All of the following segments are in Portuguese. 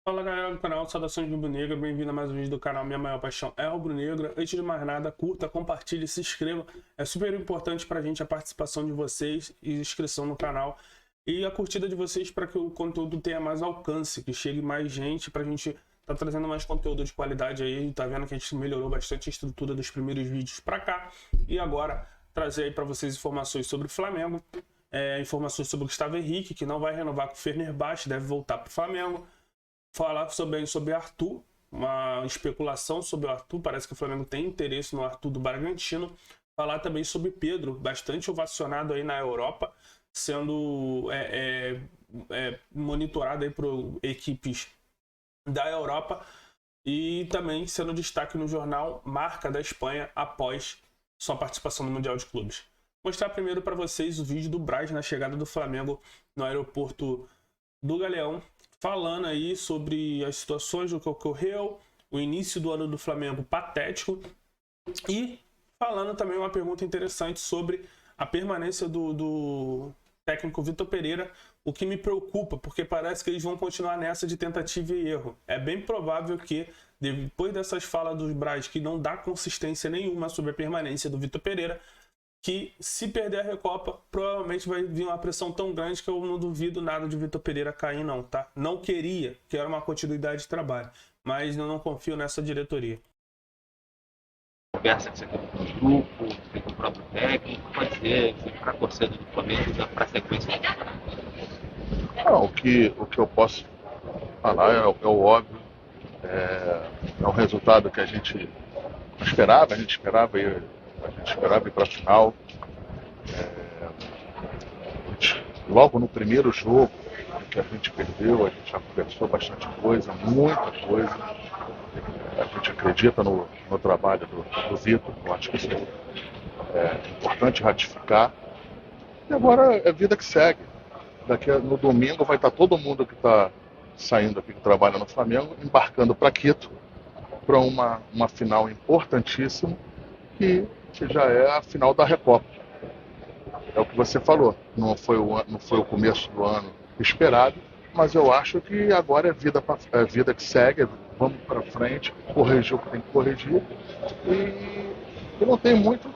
Fala galera do canal, saudações rubro-negra, bem-vindo a mais um vídeo do canal Minha Maior Paixão é Rubro-Negra. Antes de mais nada, curta, compartilhe, se inscreva, é super importante pra gente a participação de vocês e inscrição no canal e a curtida de vocês para que o conteúdo tenha mais alcance, que chegue mais gente, pra gente tá trazendo mais conteúdo de qualidade aí. Tá vendo que a gente melhorou bastante a estrutura dos primeiros vídeos pra cá e agora trazer aí pra vocês informações sobre o Flamengo, informações sobre o Gustavo Henrique, que não vai renovar com o Fenerbahçe, deve voltar pro Flamengo. Falar sobre Arthur, uma especulação sobre o Arthur, parece que o Flamengo tem interesse no Arthur do Bragantino. Falar também sobre Pedro, bastante ovacionado aí na Europa, sendo monitorado aí por equipes da Europa e também sendo destaque no jornal Marca da Espanha após sua participação no Mundial de Clubes. Mostrar primeiro para vocês o vídeo do Braz na chegada do Flamengo no aeroporto do Galeão, falando aí sobre as situações do que ocorreu, o início do ano do Flamengo patético e falando também uma pergunta interessante sobre a permanência do técnico Vitor Pereira, o que me preocupa, porque parece que eles vão continuar nessa de tentativa e erro. É bem provável que, depois dessas falas dos Braz, que não dá consistência nenhuma sobre a permanência do Vitor Pereira, que se perder a Recopa, provavelmente vai vir uma pressão tão grande que eu não duvido nada de Vitor Pereira cair não, tá? Não quero uma continuidade de trabalho, mas eu não confio nessa diretoria. Conversa que você tem com o grupo, com o próprio técnico, pode ser para a torcida do Flamengo já para a sequência da temporada. Não, o que eu posso falar é o óbvio, é um resultado que a gente esperava ir para a final. Logo no primeiro jogo que a gente perdeu, a gente já conversou bastante coisa, muita coisa. A gente acredita no trabalho do Vitor, eu acho que isso é importante ratificar. E agora é vida que segue. No domingo vai estar todo mundo que está saindo aqui, que trabalha no Flamengo, embarcando para Quito, para uma final importantíssima, que já é a final da Recopa. É o que você falou, não foi o começo do ano esperado, mas eu acho que agora é vida que segue, vamos para frente, corrigir o que tem que corrigir, e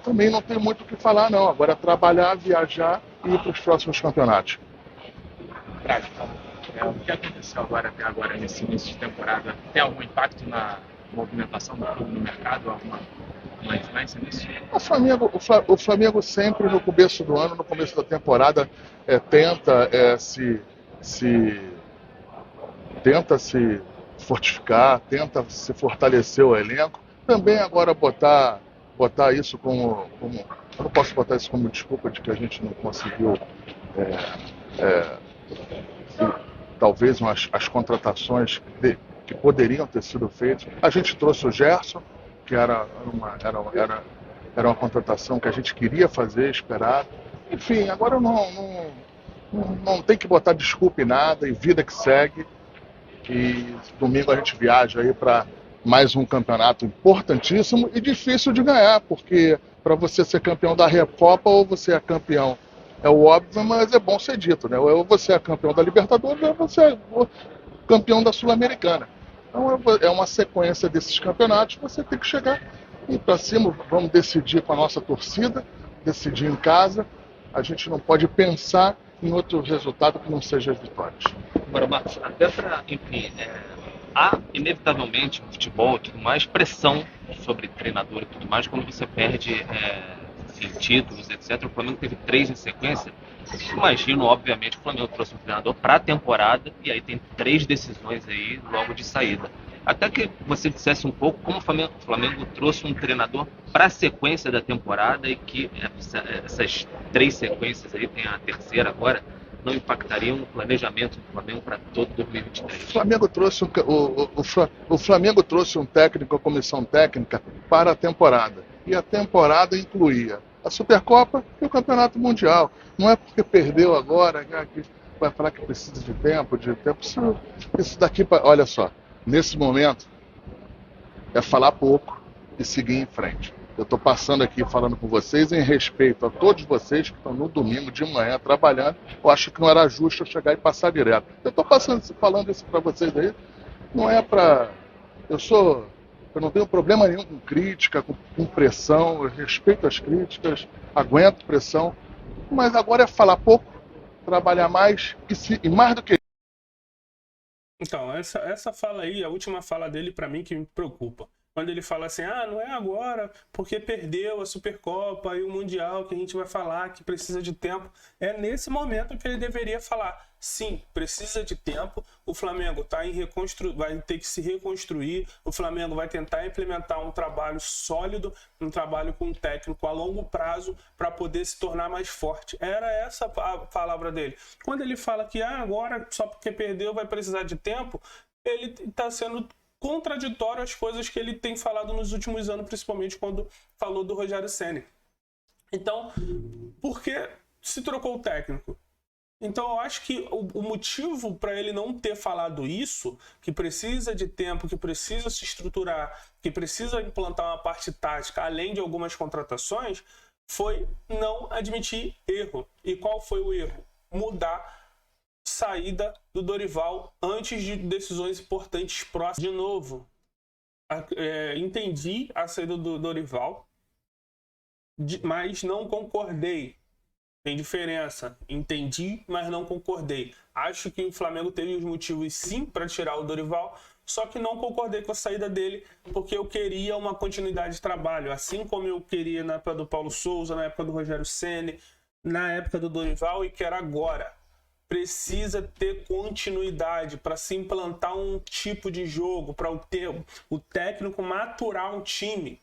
também não tem muito o que falar não, agora é trabalhar, viajar e ir para os próximos campeonatos. Prática. O que aconteceu até agora nesse início de temporada, tem algum impacto na movimentação do clube no mercado? Alguma influência nisso? O Flamengo sempre no começo do ano, no começo da temporada, tenta se fortificar, tenta se fortalecer o elenco. Também agora botar isso como eu não posso botar isso como desculpa de que a gente não conseguiu talvez as contratações que poderiam ter sido feitas. A gente trouxe o Gerson, que era uma contratação que a gente queria fazer, esperar. Enfim, agora não tem que botar desculpa em nada, e vida que segue. E domingo a gente viaja aí para mais um campeonato importantíssimo e difícil de ganhar, porque para você ser campeão da Recopa ou você é campeão, é o óbvio, mas é bom ser dito, né? Ou você é campeão da Libertadores ou você é campeão da Sul-Americana. Então é uma sequência desses campeonatos, você tem que chegar e ir para cima, vamos decidir com a nossa torcida, decidir em casa. A gente não pode pensar em outro resultado que não seja as vitórias. Agora, Marcos, até para, enfim, há inevitavelmente no futebol e tudo mais pressão sobre treinador e tudo mais quando você perde títulos, etc. O Flamengo teve 3 em sequência. Imagino, obviamente, que o Flamengo trouxe um treinador para a temporada e aí tem 3 decisões aí logo de saída. Até que você dissesse um pouco como o Flamengo trouxe um treinador para a sequência da temporada e que essas 3 sequências aí, tem a terceira agora, não impactariam no planejamento do Flamengo para todo 2023. O Flamengo trouxe um técnico, a comissão técnica, para a temporada. E a temporada incluía a Supercopa e o Campeonato Mundial. Não é porque perdeu agora que vai falar que precisa de tempo. Isso daqui, olha só, nesse momento é falar pouco e seguir em frente. Eu estou passando aqui falando com vocês em respeito a todos vocês que estão no domingo de manhã trabalhando. Eu acho que não era justo eu chegar e passar direto. Eu estou falando isso para vocês aí não é para... Eu não tenho problema nenhum com crítica, com pressão, eu respeito as críticas, aguento pressão, mas agora é falar pouco, trabalhar mais e mais do que... Então, essa fala aí, a última fala dele pra mim que me preocupa. Quando ele fala assim, não é agora, porque perdeu a Supercopa e o Mundial que a gente vai falar que precisa de tempo. É nesse momento que ele deveria falar, sim, precisa de tempo, o Flamengo vai ter que se reconstruir, o Flamengo vai tentar implementar um trabalho sólido, um trabalho com um técnico a longo prazo para poder se tornar mais forte. Era essa a palavra dele. Quando ele fala que agora, só porque perdeu, vai precisar de tempo, ele está sendo contraditório às coisas que ele tem falado nos últimos anos, principalmente quando falou do Rogério Ceni. Então, por que se trocou o técnico? Então, eu acho que o motivo para ele não ter falado isso, que precisa de tempo, que precisa se estruturar, que precisa implantar uma parte tática, além de algumas contratações, foi não admitir erro. E qual foi o erro? Mudar saída do Dorival antes de decisões importantes próximas. De novo, entendi a saída do Dorival, mas não concordei. Tem diferença. Entendi, mas não concordei. Acho que o Flamengo teve os motivos sim para tirar o Dorival, só que não concordei com a saída dele, porque eu queria uma continuidade de trabalho, assim como eu queria na época do Paulo Souza, na época do Rogério Ceni, na época do Dorival, e quero agora. Precisa ter continuidade para se implantar um tipo de jogo, para o técnico maturar um time.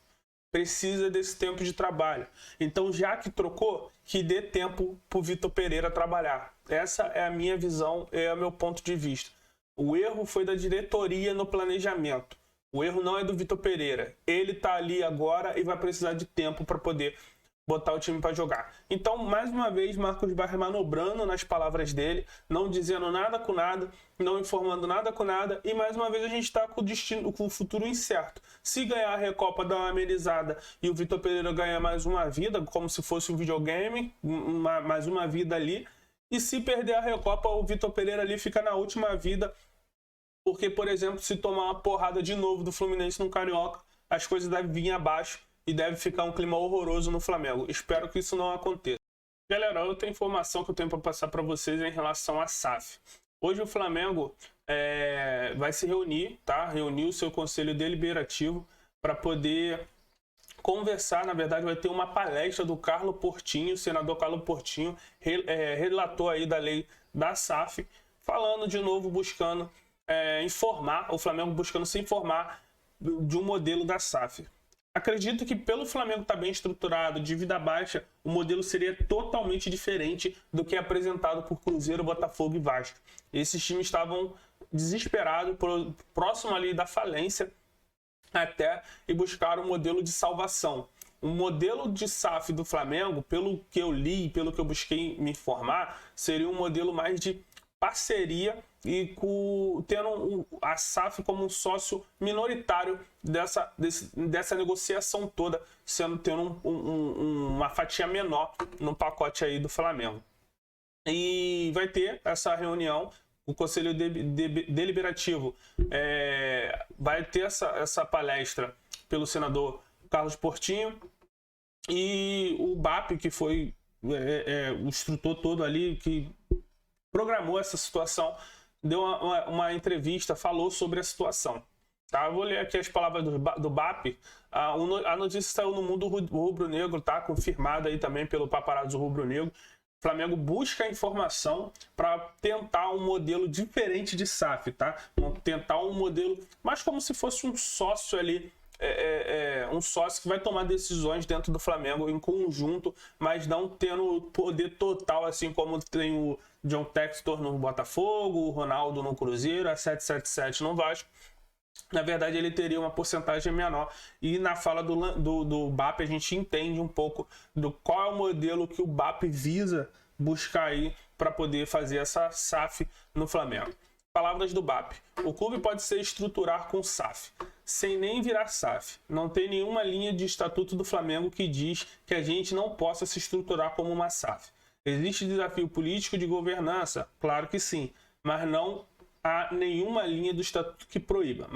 Precisa desse tempo de trabalho. Então, já que trocou, que dê tempo para o Vitor Pereira trabalhar. Essa é a minha visão, é o meu ponto de vista. O erro foi da diretoria no planejamento. O erro não é do Vitor Pereira. Ele está ali agora e vai precisar de tempo para poder botar o time para jogar. Então, mais uma vez, Marcos Braz manobrando nas palavras dele, não dizendo nada com nada, não informando nada com nada, e mais uma vez a gente está com o futuro incerto. Se ganhar a Recopa, dar uma amenizada e o Vitor Pereira ganhar mais uma vida, como se fosse um videogame, mais uma vida ali, e se perder a Recopa, o Vitor Pereira ali fica na última vida, porque, por exemplo, se tomar uma porrada de novo do Fluminense no Carioca, as coisas devem vir abaixo, e deve ficar um clima horroroso no Flamengo. Espero que isso não aconteça. Galera, outra informação que eu tenho para passar para vocês é em relação à SAF. Hoje o Flamengo vai se reunir, tá? Reunir o seu conselho deliberativo para poder conversar. Na verdade, vai ter uma palestra do Carlos Portinho, o senador Carlos Portinho, relator aí da lei da SAF, falando de novo, buscando informar, o Flamengo buscando se informar de um modelo da SAF. Acredito que pelo Flamengo estar bem estruturado, dívida baixa, o modelo seria totalmente diferente do que é apresentado por Cruzeiro, Botafogo e Vasco. Esses times estavam desesperados, próximo ali da falência até, e buscaram um modelo de salvação. O modelo de SAF do Flamengo, pelo que eu li, pelo que eu busquei me informar, seria um modelo mais de parceria e tendo a SAF como um sócio minoritário dessa negociação toda, tendo uma fatia menor no pacote aí do Flamengo. E vai ter essa reunião, o Conselho Deliberativo vai ter essa palestra pelo senador Carlos Portinho, e o BAP, que foi o instrutor todo ali, que programou essa situação, deu uma entrevista, falou sobre a situação. Tá? Eu vou ler aqui as palavras do BAP. A notícia saiu no Mundo Rubro-Negro, tá? Confirmada aí também pelo Paparazzo Rubro-Negro. O Flamengo busca informação para tentar um modelo diferente de SAF, tá? Tentar um modelo, mas como se fosse um sócio ali, um sócio que vai tomar decisões dentro do Flamengo em conjunto, mas não tendo poder total, assim como tem o John Textor no Botafogo, o Ronaldo no Cruzeiro, a 777 no Vasco. Na verdade, ele teria uma porcentagem menor. E na fala do BAP, a gente entende um pouco do qual é o modelo que o BAP visa buscar aí para poder fazer essa SAF no Flamengo. Palavras do BAP. O clube pode se estruturar com SAF, sem nem virar SAF. Não tem nenhuma linha de estatuto do Flamengo que diz que a gente não possa se estruturar como uma SAF. Existe desafio político de governança? Claro que sim, mas não há nenhuma linha do estatuto que proíba.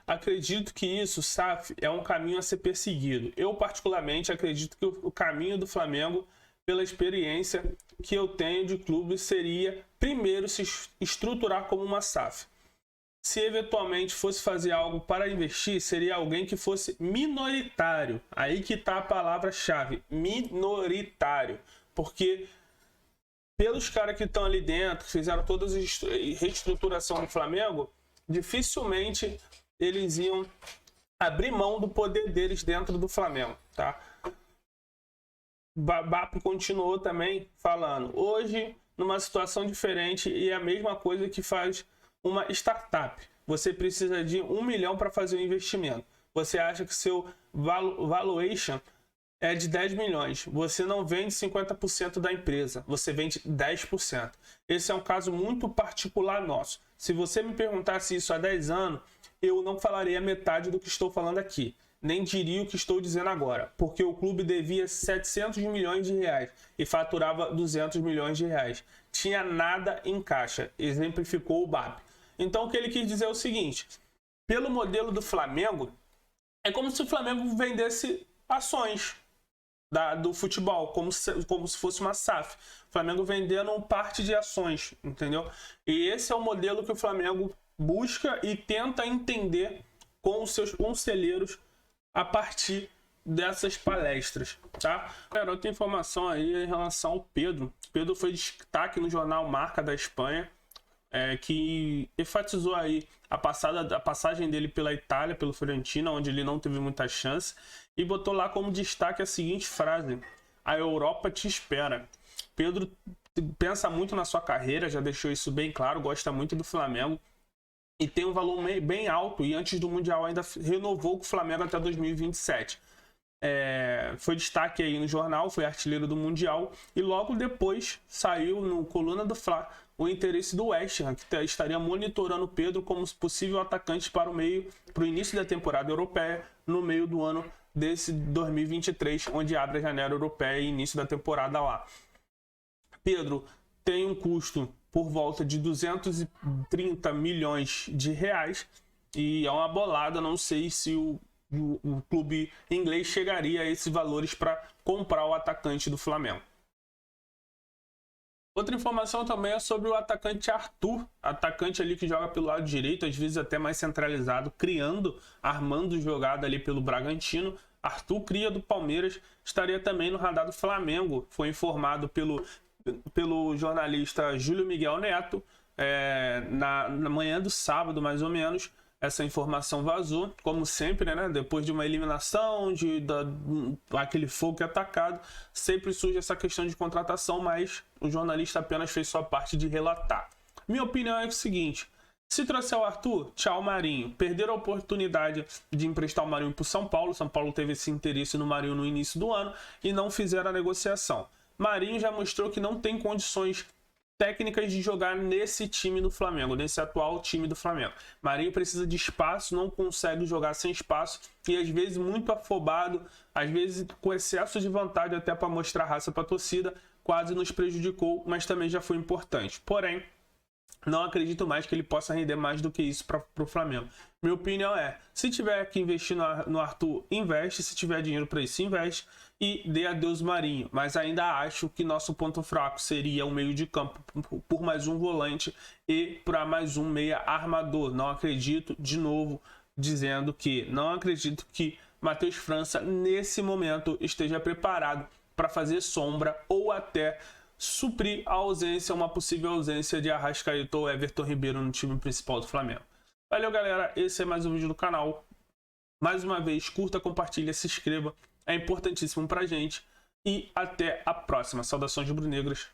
Acredito que isso, SAF, é um caminho a ser perseguido. Eu, particularmente, acredito que o caminho do Flamengo, pela experiência que eu tenho de clube, seria primeiro se estruturar como uma SAF. Se eventualmente fosse fazer algo para investir, seria alguém que fosse minoritário. Aí que está a palavra-chave, minoritário. Porque pelos caras que estão ali dentro, que fizeram toda a reestruturação do Flamengo, dificilmente eles iam abrir mão do poder deles dentro do Flamengo, tá? Bapo continuou também falando, hoje, numa situação diferente, e é a mesma coisa que faz uma startup. Você precisa de 1 milhão para fazer um investimento. Você acha que seu valuation é de 10 milhões. Você não vende 50% da empresa, você vende 10%. Esse é um caso muito particular nosso. Se você me perguntasse isso há 10 anos, eu não falaria metade do que estou falando aqui. Nem diria o que estou dizendo agora, porque o clube devia 700 milhões de reais e faturava 200 milhões de reais. Tinha nada em caixa, exemplificou o BAP. Então o que ele quis dizer é o seguinte, pelo modelo do Flamengo, é como se o Flamengo vendesse ações do futebol, como se fosse uma SAF. O Flamengo vendendo parte de ações, entendeu? E esse é o modelo que o Flamengo busca e tenta entender com os seus conselheiros a partir dessas palestras, tá? Galera, outra informação aí em relação ao Pedro. Pedro foi destaque no jornal Marca da Espanha, que enfatizou aí a passagem dele pela Itália, pelo Fiorentina, onde ele não teve muita chance, e botou lá como destaque a seguinte frase: a Europa te espera. Pedro pensa muito na sua carreira, já deixou isso bem claro, gosta muito do Flamengo e tem um valor bem alto, e antes do Mundial ainda renovou com o Flamengo até 2027. Foi destaque aí no jornal, foi artilheiro do Mundial, e logo depois saiu no Coluna do Fla o interesse do West Ham, que estaria monitorando o Pedro como possível atacante para o início da temporada europeia, no meio do ano desse 2023, onde abre a janela europeia e início da temporada lá. Pedro tem um custo por volta de 230 milhões de reais e é uma bolada, não sei se o clube inglês chegaria a esses valores para comprar o atacante do Flamengo. Outra informação também é sobre o atacante Arthur, atacante ali que joga pelo lado direito, às vezes até mais centralizado, armando jogada ali pelo Bragantino. Arthur, cria do Palmeiras, estaria também no radar do Flamengo. Foi informado pelo jornalista Júlio Miguel Neto, na manhã do sábado, mais ou menos. Essa informação vazou, como sempre, né? Depois de uma eliminação, aquele fogo atacado, sempre surge essa questão de contratação, mas o jornalista apenas fez sua parte de relatar. Minha opinião é o seguinte: se trouxer o Arthur, tchau Marinho. Perderam a oportunidade de emprestar o Marinho para o São Paulo. São Paulo teve esse interesse no Marinho no início do ano e não fizeram a negociação. Marinho já mostrou que não tem condições técnicas de jogar nesse time do Flamengo, nesse atual time do Flamengo. Marinho precisa de espaço, não consegue jogar sem espaço e às vezes muito afobado, às vezes com excesso de vontade até para mostrar raça para a torcida, quase nos prejudicou, mas também já foi importante. Porém, não acredito mais que ele possa render mais do que isso para o Flamengo. Minha opinião é, se tiver que investir no Arthur, investe. Se tiver dinheiro para isso, investe. E dê adeus Marinho. Mas ainda acho que nosso ponto fraco seria o meio de campo por mais um volante e para mais um meia armador. Não acredito, de novo, dizendo que não acredito que Matheus França, nesse momento, esteja preparado para fazer sombra ou até suprir a ausência, uma possível ausência de Arrascaeta ou Everton Ribeiro no time principal do Flamengo. Valeu, galera. Esse é mais um vídeo do canal. Mais uma vez, curta, compartilha, se inscreva. É importantíssimo pra gente. E até a próxima. Saudações rubro-negras.